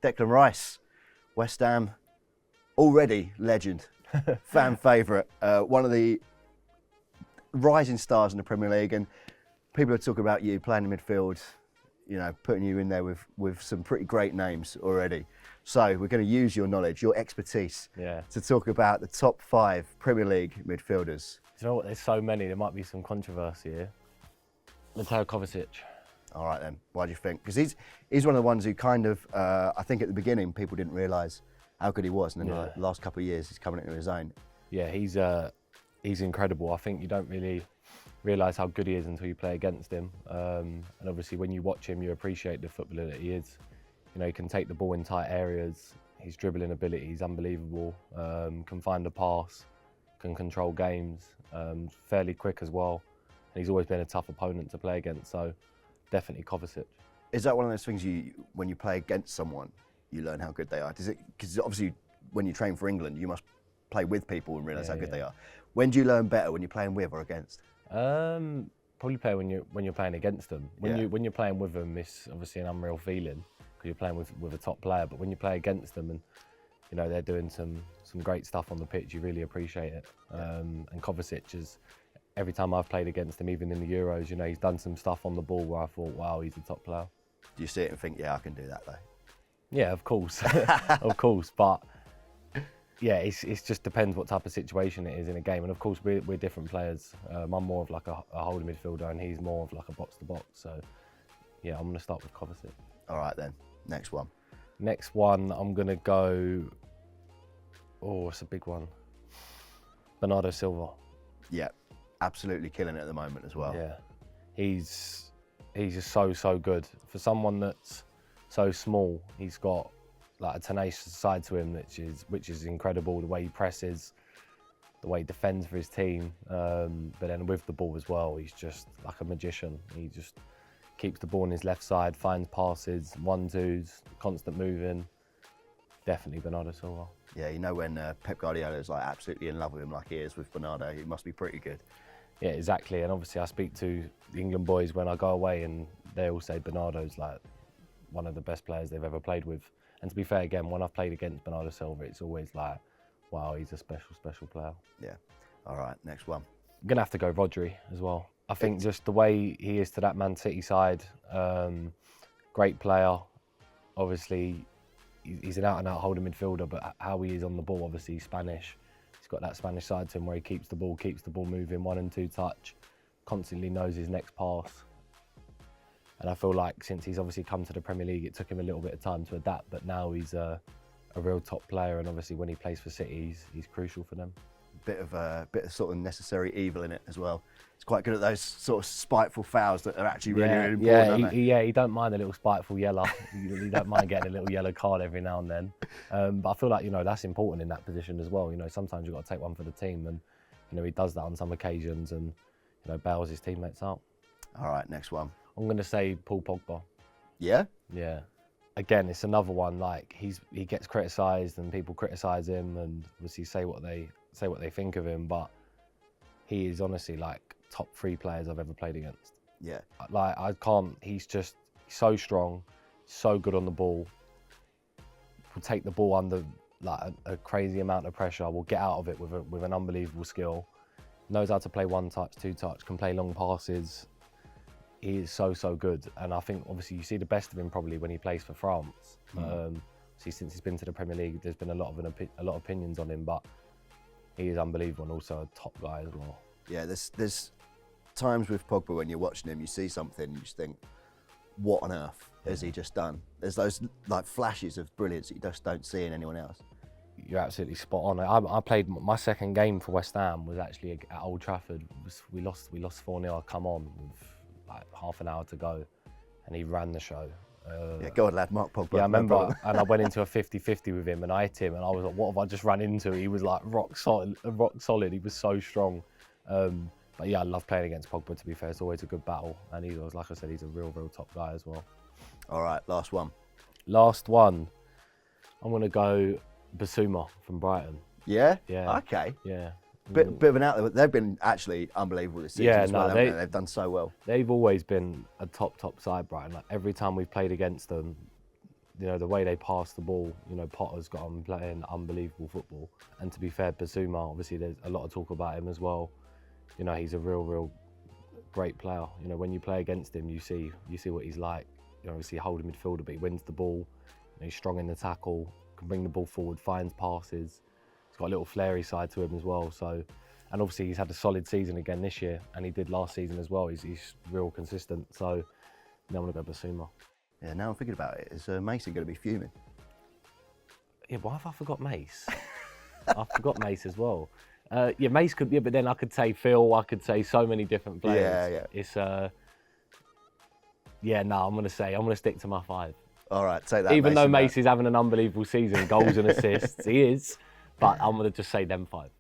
Declan Rice, West Ham, already legend, fan favourite, one of the rising stars in the Premier League, and people are talking about you playing in midfield, you know, putting you in there with some pretty great names already. So we're going to use your knowledge, your expertise, to talk about the top 5 Premier League midfielders. Do you know what? There's so many. There might be some controversy here. Mateo Kovacic. All right then. Why do you think? Because he's one of the ones who kind of, I think at the beginning people didn't realise how good he was, and then the last couple of years he's coming into his own. Yeah, he's incredible. I think you don't really realise how good he is until you play against him. And obviously when you watch him, you appreciate the footballer that he is. You know, he can take the ball in tight areas. His dribbling ability is unbelievable. Can find a pass, can control games, fairly quick as well. And he's always been a tough opponent to play against, so definitely Kovacic. Is that one of those things when you play against someone, you learn how good they are? Because obviously when you train for England, you must play with people and realise how good they are. When do you learn better, when you're playing with or against? Probably play when you're playing against them. When you're playing with them, it's obviously an unreal feeling because you're playing with a top player. But when you play against them and you know they're doing some great stuff on the pitch, you really appreciate it. And Kovacic is. Every time I've played against him, even in the Euros, you know, he's done some stuff on the ball where I thought, wow, he's a top player. Do you see it and think, yeah, I can do that though? Yeah, of course, of course. But yeah, it just depends what type of situation it is in a game. And of course, we're different players. I'm more of like a holding midfielder and he's more of like a box-to-box. So yeah, I'm going to start with Kovacic. All right then, next one. Next one, I'm going to go, it's a big one. Bernardo Silva. Yeah. Absolutely killing it at the moment as well. Yeah, he's just so good. For someone that's so small, he's got like a tenacious side to him, which is incredible. The way he presses, the way he defends for his team, but then with the ball as well, he's just like a magician. He just keeps the ball on his left side, finds passes, 1-2s, constant moving. Definitely Bernardo Silva. Yeah, you know when Pep Guardiola is like absolutely in love with him like he is with Bernardo, he must be pretty good. Yeah, exactly. And obviously I speak to the England boys when I go away and they all say Bernardo's like one of the best players they've ever played with. And to be fair, again, when I've played against Bernardo Silva, it's always like, wow, he's a special player. Yeah. All right, next one. I'm going to have to go Rodri as well. I think just the way he is to that Man City side, great player. Obviously, he's an out-and-out holding midfielder, but how he is on the ball, obviously he's Spanish. He's got that Spanish side to him where he keeps the ball moving, 1 and 2 touch, constantly knows his next pass. And I feel like since he's obviously come to the Premier League, it took him a little bit of time to adapt, but now he's a real top player, and obviously when he plays for City, he's crucial for them. Bit of sort of necessary evil in it as well. He's quite good at those sort of spiteful fouls that are actually really important. He don't mind a little spiteful yellow. He don't mind getting a little yellow card every now and then. But I feel like, you know, that's important in that position as well. You know, sometimes you've got to take one for the team, and you know he does that on some occasions, and you know bails his teammates out. All right, next one. I'm going to say Paul Pogba. Yeah. Yeah. Again, it's another one. Like he gets criticised, and people criticise him, and obviously say what they think of him. But he is honestly like top 3 players I've ever played against. Yeah. Like I can't. He's just so strong, so good on the ball. Will take the ball under like a crazy amount of pressure. Will get out of it with an unbelievable skill. Knows how to play 1 touch, 2 touch. Can play long passes. He is so good, and I think obviously you see the best of him probably when he plays for France. See, since he's been to the Premier League, there's been a lot of opinions on him, but he is unbelievable and also a top guy as well. Yeah, there's times with Pogba when you're watching him, you see something and you just think, what on earth has he just done? There's those like flashes of brilliance that you just don't see in anyone else. You're absolutely spot on. I played my second game for West Ham was actually at Old Trafford. We lost 4-0. I come on with like half an hour to go, and he ran the show. Yeah, go on, lad, Mark Pogba. Yeah, I remember, and I went into a 50-50 with him, and I hit him, and I was like, what have I just run into? He was like rock solid. He was so strong. But yeah, I love playing against Pogba, to be fair. It's always a good battle, and he was, like I said, he's a real top guy as well. All right, last one. I'm going to go Basuma from Brighton. Yeah? Yeah. Okay. Yeah. Bit of an out there. They've been actually unbelievable this season as well, haven't they? They've done so well. They've always been a top side, Brighton. Like every time we've played against them, you know, the way they pass the ball, you know, Potter's got on playing unbelievable football. And to be fair, Basuma, obviously there's a lot of talk about him as well. You know, he's a real great player. You know, when you play against him, you see what he's like. You know, obviously holding midfielder, but he wins the ball. You know, he's strong in the tackle, can bring the ball forward, finds passes. He's got a little flary side to him as well. So, and obviously he's had a solid season again this year, and he did last season as well. He's real consistent. So, now I'm gonna go Basuma. Yeah, now I'm thinking about it, is Mason going to be fuming? Yeah, why have I forgot Mace? I forgot Mace as well. Yeah, Mace could, yeah, but then I could say Phil, I could say so many different players. Yeah. It's, yeah, no, I'm going to stick to my 5. All right, take that. Even though Mason, Mace is having an unbelievable season, goals and assists, he is, but I'm going to just say them 5.